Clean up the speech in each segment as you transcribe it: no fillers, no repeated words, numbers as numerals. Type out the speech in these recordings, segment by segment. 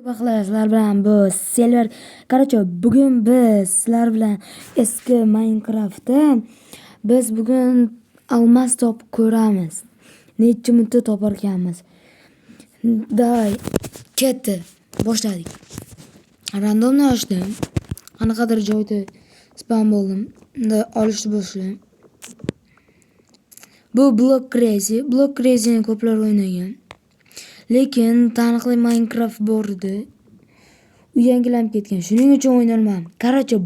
Baklar sizlar bilan bu Silver. Короче, bugün biz sizlar bilan eski Minecraft'da biz bugün almas top ko'ramiz. Necha minutda toparkanmiz. Davay, ketdi. Boshladik. Randomdan ochdim. Qanaqadir joyda spam bo'ldim. Olishni boshladim. Bu Block Crazy. Block Crazy'ni ko'plar o'ynagan. Lekin taniqli Minecraft bor edi. U yangilanib ketgan. Shuning uchun o'ynayman. Короче,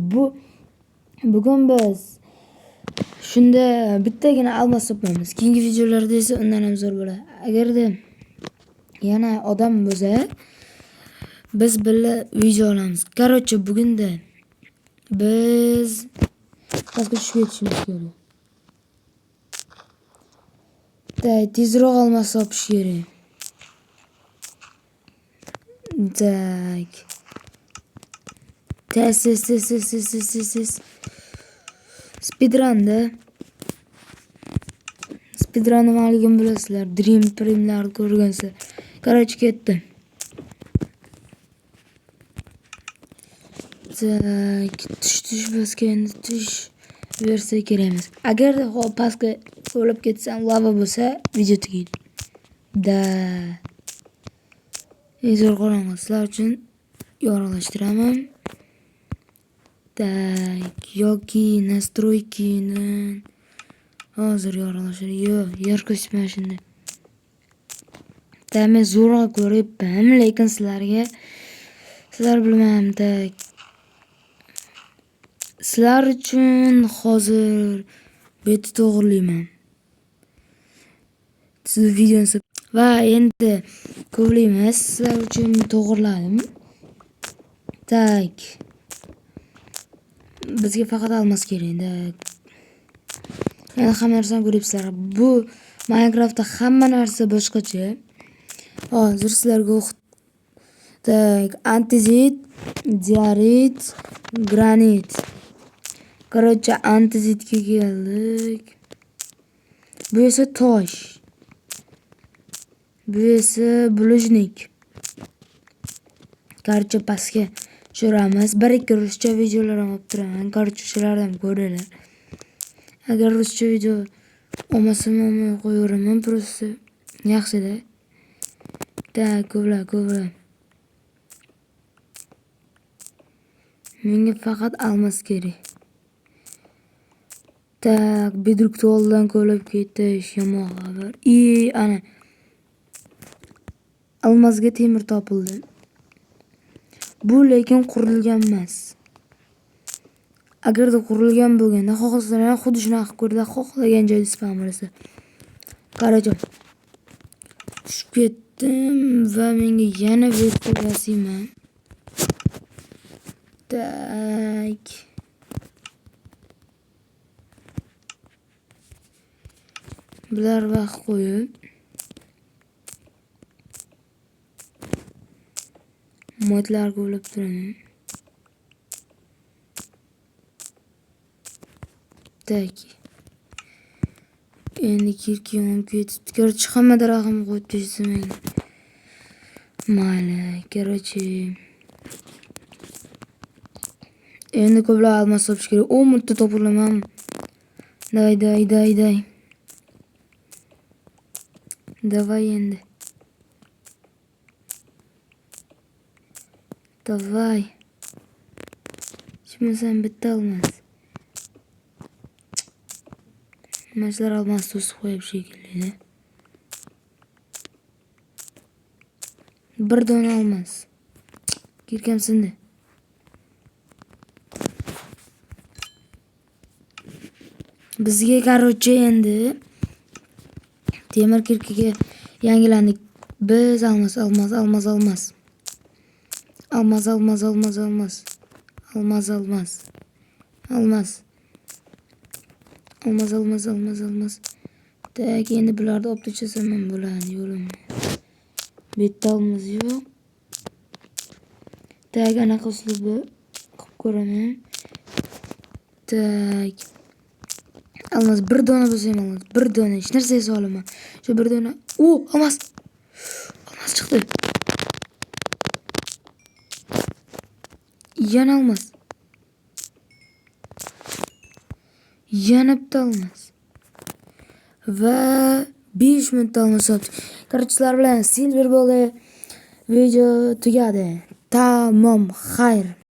bugun biz shunda bittagina almas topamiz. Keyingi videolarda esa undan ham zo'r bo'ladi. Agarda yana odam bo'lsa, biz birga video olamiz. Короче, bugunda biz pastga tushib ketishimiz kerak. Tezroq almas topish kerak. Tak. Tez. Speedrun'da. Speedrun nimaligini bilasizlar. Dream Prim'larni ko'rgansizlar. Короче, ketdi. Tak. Tush pastga endi tush bersa kerak emas. Agar pastga o'lib ketsam, lava bo'lsa, video tugaydi. Zo'r qorong'i sizlar uchun yorug'lashtiraman. Tak, yoki настройкini hozir yorug'lashtirib. Yo'q, yer ko'rsatmayman shunda. Men zo'rg'a ko'ryapman, lekin sizlar bilmayman. Tak. Sizlar uchun hozir bet to'g'rilayman. Siz videoni va endi ko'playmiz. Sizlar uchun to'g'riladim. Tak. Bizga faqat almas kerak. Yana hamma narsani ko'ryapsizlar. Bu Minecraftda hamma narsa boshqacha. Hozir sizlarga tak, antizit, diarit, granit. Короче, antizitga keldik. Bu esa tosh. Bu esa bulujnik. Короче, pastga tushiramiz. Bir-ikki ruscha videolar ham olib turaman. Короче, shulardan ko'ringlar. Agar ruscha video olmasam olmay qo'yaveraman, просто yaxshi-da. Tak, ko'plar. Menga faqat almas kerak. Tak, bedrock to'g'ridan ko'lab ketish yomon xabar. Ana. Almasga temir topildi. Bu lekin qurilgan emas. Agarda qurilgan bo'lganda, xohlasalar xuddi shunaqa ko'rda, xohlagan joyda spam bo'lsa. Qarajim. Tushib ketdim va menga yana vertigasiyman. Tak. Bular vaqt qo'yib modlar ko'rib turaman. Tak. Endi kirki yonib ketibdi. Короче, hamma darog'imni qo'yib tashlamayman. Mayli, короче. Endi ko'plab almas topish kerak. 10 minutda topilaman. Day. Davay endi. Davay. Chiqmasam bitta almas. Maslar almas to'sib qo'yib shekilli. Bir dona almas. Kirkamsindi. Bizga короче endi temir kirkiga yangilandik. Biz almas. Tak, endi bularni olib tashlasam ham bo'ladi, yo'lim. Bitta almas yo'q. Tak, anaqa uslubni qilib ko'raman. Tak. Almas bir dona bo'lsa ham almas. Bir dona hech narsaga solaman. Shu bir dona. Almas chiqdi. Yana olmaz. Yana bitta olmaz. Va 5 minutda olmaz sotdik. Короче, sizlar bilan Silver bo'ldi. Video tugadi. Tamom, xayr.